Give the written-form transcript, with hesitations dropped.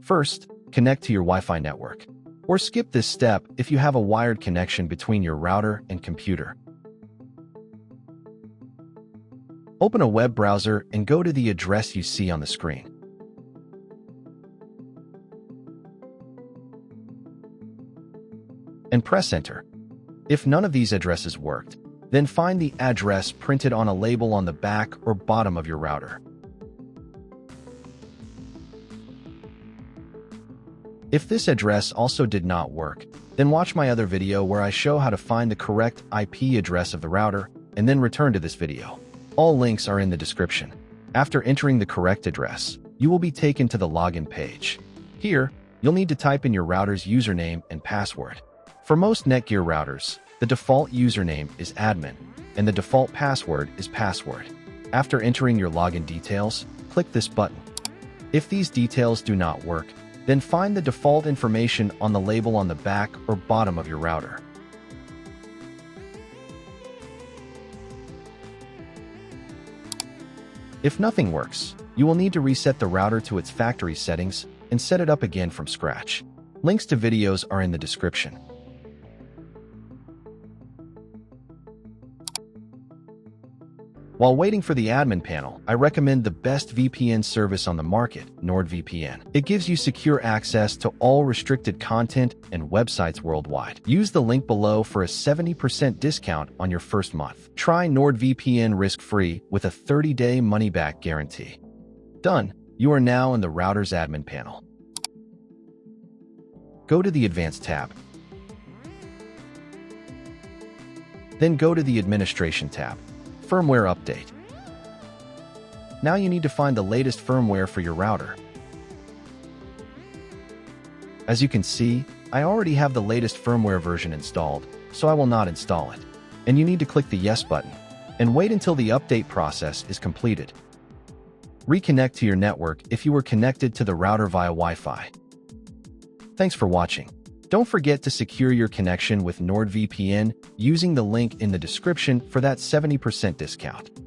First, connect to your Wi-Fi network. Or skip this step if you have a wired connection between your router and computer. Open a web browser and go to the address you see on the screen. And press Enter. If none of these addresses worked, then find the address printed on a label on the back or bottom of your router. If this address also did not work, then watch my other video where I show how to find the correct IP address of the router and then return to this video. All links are in the description. After entering the correct address, you will be taken to the login page. Here, you'll need to type in your router's username and password. For most NETGEAR routers, the default username is admin, and the default password is password. After entering your login details, click this button. If these details do not work, then find the default information on the label on the back or bottom of your router. If nothing works, you will need to reset the router to its factory settings and set it up again from scratch. Links to videos are in the description. While waiting for the admin panel, I recommend the best VPN service on the market, NordVPN. It gives you secure access to all restricted content and websites worldwide. Use the link below for a 70% discount on your first month. Try NordVPN risk-free with a 30-day money-back guarantee. Done. You are now in the router's admin panel. Go to the Advanced tab. Then go to the Administration tab. Firmware update. Now you need to find the latest firmware for your router. As you can see, I already have the latest firmware version installed, so I will not install it. And you need to click the Yes button and wait until the update process is completed. Reconnect to your network if you were connected to the router via Wi-Fi. Thanks for watching. Don't forget to secure your connection with NordVPN using the link in the description for that 70% discount.